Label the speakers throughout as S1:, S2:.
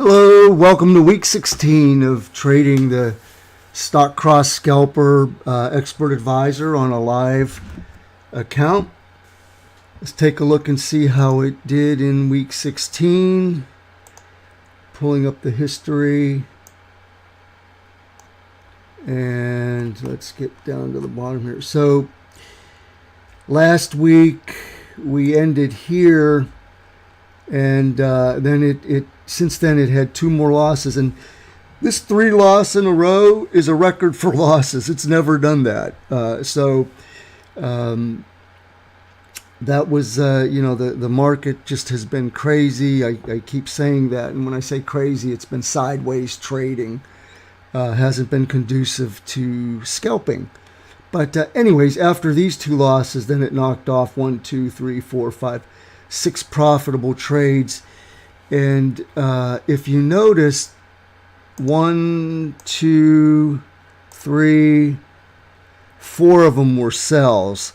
S1: Hello, welcome to week 16 of trading the Stoch-Cross Scalper Expert Advisor on a live account. Let's take a look and see how it did in week 16. Pulling up the history. And let's get down to the bottom here. So last week we ended here, and then since then it had two more losses, and this 3 loss in a row is a record for losses. It's never done that. That was the market just has been crazy. I keep saying that, and when I say crazy, it's been sideways trading. Hasn't been conducive to scalping. But anyways, after these 2 losses, then it knocked off 1, 2, 3, 4, 5, 6 profitable trades. And if you notice, 1, 2, 3, 4 of them were sells.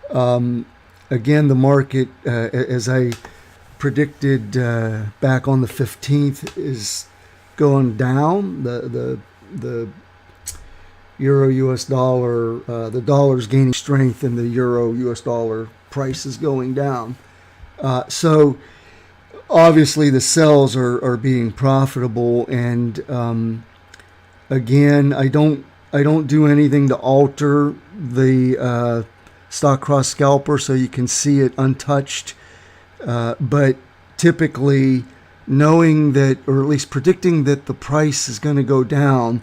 S1: Again, the market, as I predicted back on the 15th, is going down. The euro US dollar, the dollar's gaining strength, and the euro US dollar price is going down. So obviously the sells are being profitable, and again, I don't do anything to alter the Stoch-Cross Scalper so you can see it untouched, but typically knowing that, or at least predicting that the price is going to go down,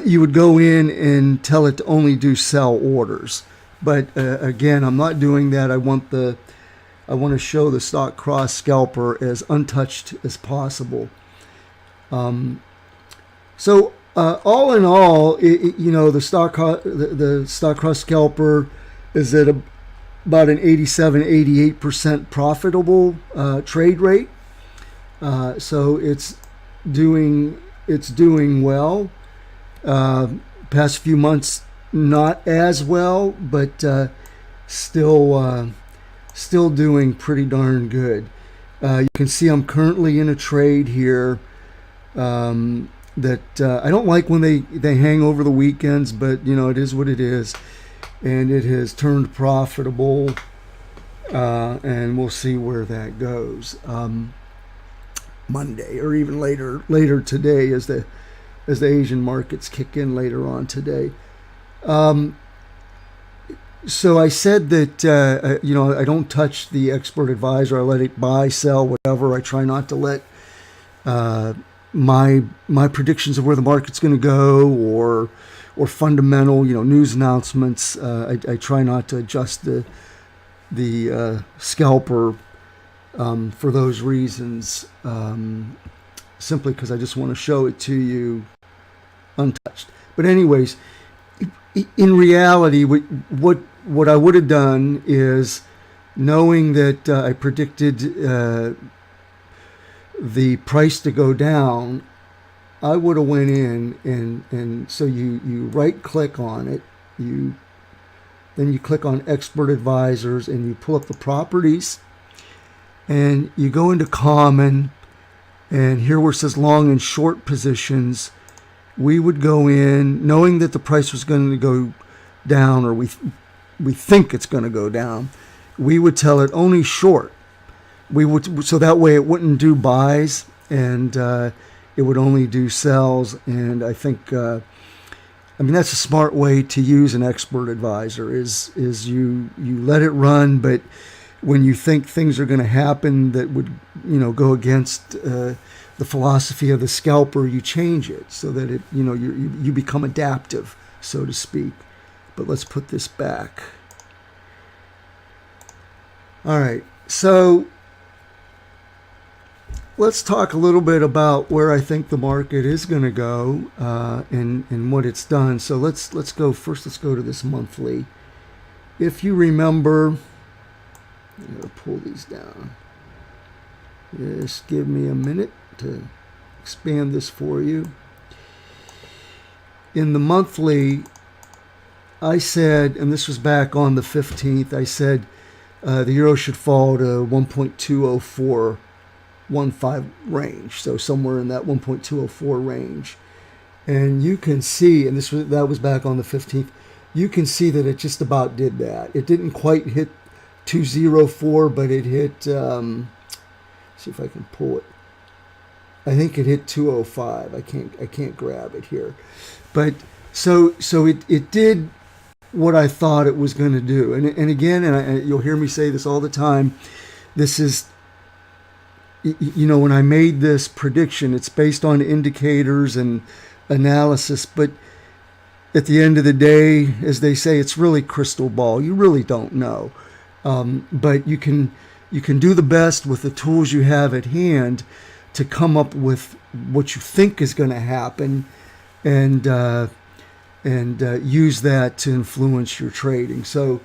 S1: you would go in and tell it to only do sell orders. But again, I'm not doing that. I want to show the Stoch-Cross Scalper as untouched as possible. So all in all, the Stoch-Cross Scalper is at about an 87-88% profitable trade rate. So it's doing well. Past few months not as well, but still doing pretty darn good. You can see I'm currently in a trade here that I don't like when they hang over the weekends, but it is what it is, and it has turned profitable, and we'll see where that goes Monday, or even later today, as the Asian markets kick in later on today. So I said that I don't touch the expert advisor. I let it buy, sell, whatever. I try not to let my predictions of where the market's going to go, or fundamental news announcements. I try not to adjust the scalper for those reasons, simply because I just want to show it to you untouched. But anyways, in reality, what I would have done is, knowing that I predicted the price to go down, I would have went in and so you right click on it, then you click on Expert Advisors, and you pull up the properties, and you go into Common, and here where it says long and short positions, we would go in knowing that the price was going to go down, or we think it's going to go down. We would tell it only short. So that way it wouldn't do buys, and it would only do sells. And I think that's a smart way to use an expert advisor. Is you let it run, but when you think things are going to happen that would go against the philosophy of the scalper, you change it so that it you become adaptive, so to speak. But let's put this back. All right, so let's talk a little bit about where I think the market is going to go, and what it's done. So let's go to this monthly. If you remember, I'm going to pull these down. Just give me a minute to expand this for you. In the monthly, I said, and this was back on the 15th, I said the euro should fall to 1.204 1.15 range, so somewhere in that 1.204 range. And you can see, and that was back on the 15th, you can see that it just about did that. It didn't quite hit 204, but it hit, see if I can pull it. I think it hit 205. I can't grab it here. But so it did what I thought it was going to do. And again, you'll hear me say this all the time, this is, when I made this prediction, it's based on indicators and analysis, but at the end of the day, as they say, it's really crystal ball. You really don't know. But you can do the best with the tools you have at hand to come up with what you think is going to happen, and use that to influence your trading. So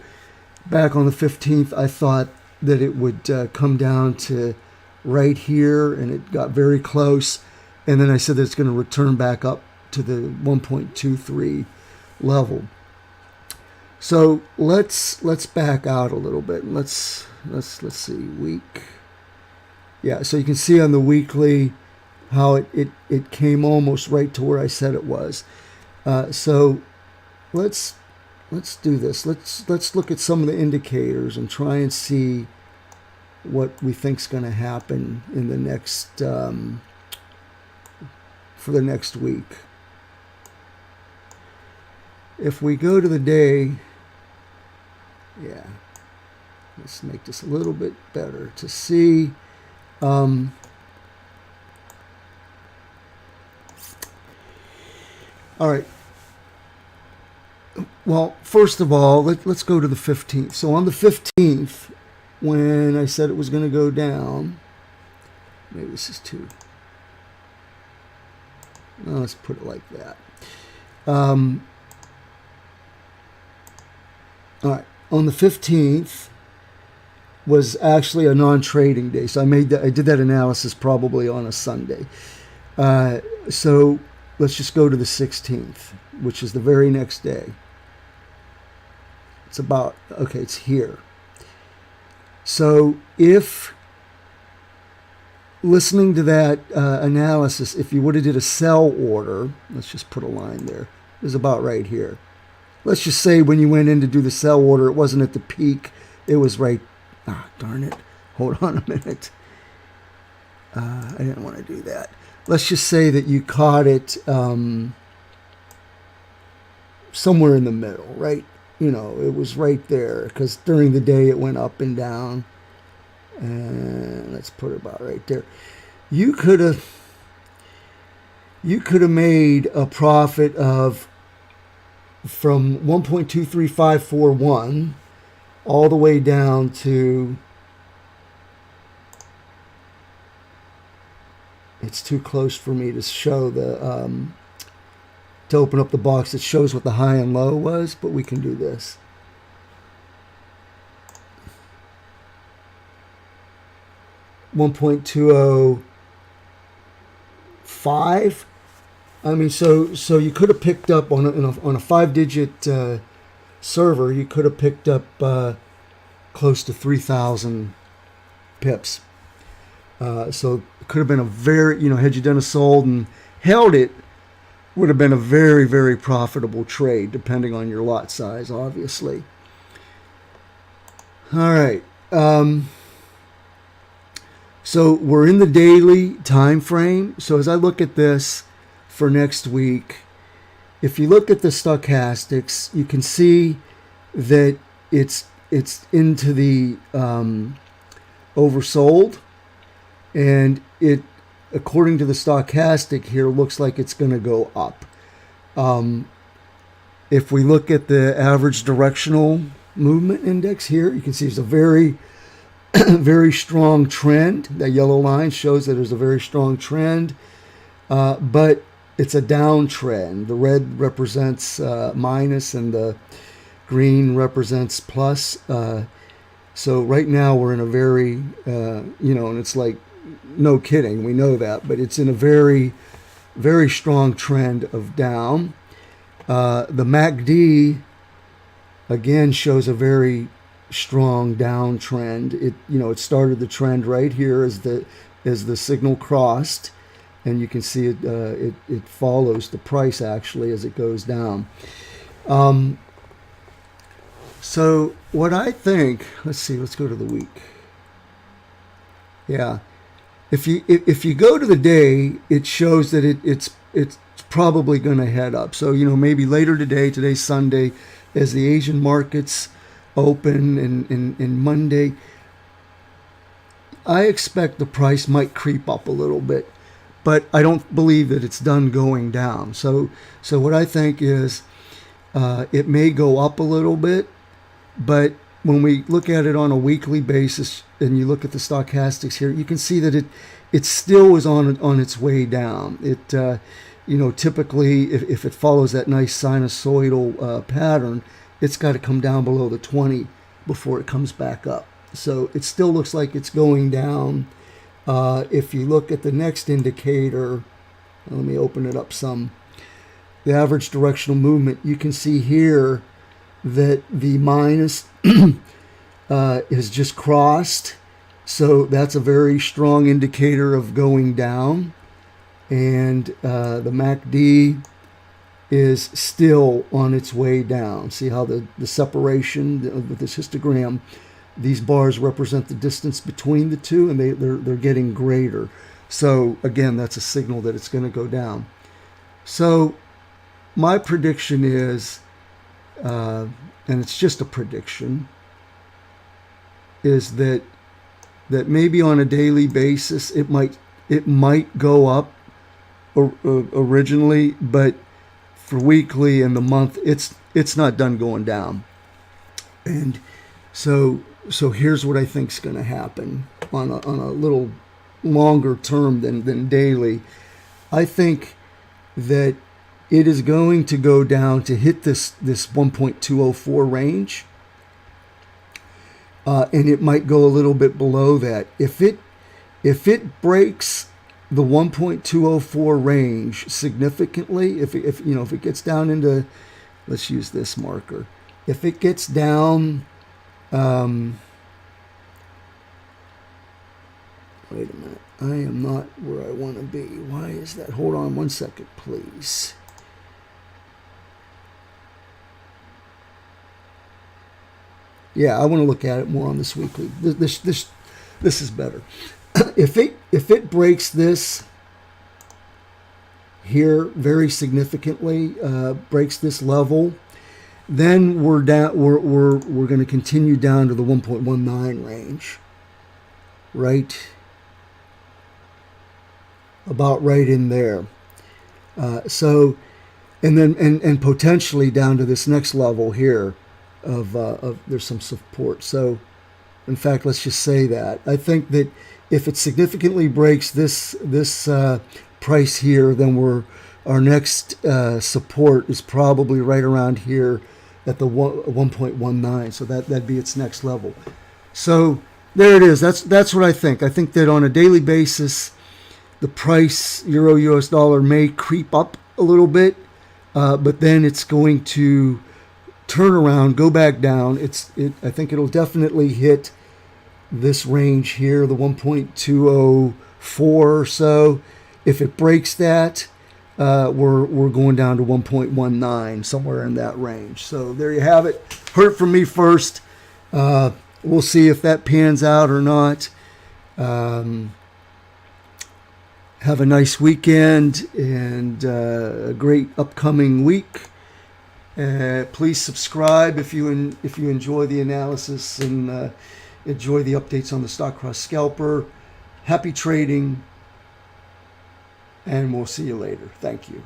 S1: back on the 15th, I thought that it would come down to right here, and it got very close. And then I said that it's going to return back up to the 1.23 level. So let's back out a little bit. Let's see, week. Yeah, so you can see on the weekly how it came almost right to where I said it was. So let's do this. Let's look at some of the indicators and try and see what we think's going to happen in the next for the next week. If we go to the day, yeah, let's make this a little bit better to see. All right. Well, first of all, let's go to the 15th. So on the 15th, when I said it was going to go down, maybe this is too. No, let's put it like that. All right. On the 15th was actually a non-trading day, so I did that analysis probably on a Sunday. So let's just go to the 16th, which is the very next day. It's about, okay, it's here. So if, listening to that analysis, if you would have did a sell order, let's just put a line there, it was about right here. Let's just say when you went in to do the sell order, it wasn't at the peak, it was right, darn it, hold on a minute. I didn't want to do that. Let's just say that you caught it somewhere in the middle, right? It was right there, because during the day it went up and down. And let's put it about right there. You could have made a profit of from 1.23541 all the way down to, it's too close for me to show the to open up the box that shows what the high and low was, but we can do this. $1.205. I mean, so you could have picked up on a 5-digit server. You could have picked up close to 3,000 pips. So it could have been a very, had you done a sold and held it, would have been a very, very profitable trade, depending on your lot size, obviously. All right. So we're in the daily time frame. So as I look at this for next week, if you look at the stochastics, you can see that it's into the oversold, and it, according to the stochastic here, looks like it's going to go up. If we look at the average directional movement index here, you can see there's a very very strong trend. That yellow line shows that there's a very strong trend, but it's a downtrend. The red represents minus and the green represents plus. So right now we're in a very, and it's like, no kidding, we know that, but it's in a very, very strong trend of down. The MACD again shows a very strong downtrend. It started the trend right here as the as the signal crossed, and you can see it follows the price actually as it goes down. So what I think, let's go to the week. Yeah, if you go to the day, it shows that it's probably going to head up. So maybe later today, today's Sunday, as the Asian markets open and Monday, I expect the price might creep up a little bit, but I don't believe that it's done going down. So what I think is it may go up a little bit, but when we look at it on a weekly basis and you look at the stochastics here, you can see that it still is on its way down. It typically if it follows that nice sinusoidal pattern, it's got to come down below the 20 before it comes back up. So it still looks like it's going down. If you look at the next indicator, let me open it up some. The average directional movement, you can see here that the minus is just crossed. So that's a very strong indicator of going down. And the MACD is still on its way down. See how the separation with this histogram, these bars represent the distance between the two, and they're getting greater. So again, that's a signal that it's going to go down. So my prediction is, and it's just a prediction, is that maybe on a daily basis it might go up originally, but for weekly and the month it's not done going down. And so here's what I think is going to happen on a little longer term than daily. I think that it is going to go down to hit this 1.204 range, and it might go a little bit below that. If it breaks the 1.204 range significantly, if it gets down into, let's use this marker, if it gets down, wait a minute, I am not where I want to be. Why is that? Hold on one second, please. Yeah, I want to look at it more on this weekly. This is better. If it breaks this here very significantly, breaks this level, then we're going to continue down to the 1.19 range, right? About right in there. So, and then and potentially down to this next level here of there's some support. So, in fact, let's just say that I think that if it significantly breaks this price here, then our next support is probably right around here at the 1.19. So that'd be its next level. So there it is. That's what I think. I think that on a daily basis, the price euro US dollar may creep up a little bit, but then it's going to turn around, go back down. I think it'll definitely hit this range here, the 1.204 or so. If it breaks that, we're going down to 1.19, somewhere in that range. So there you have it. Heard from me first. We'll see if that pans out or not. Have a nice weekend and a great upcoming week. Please subscribe if you enjoy the analysis and enjoy the updates on the Stoch-Cross Scalper. Happy trading, and we'll see you later. Thank you.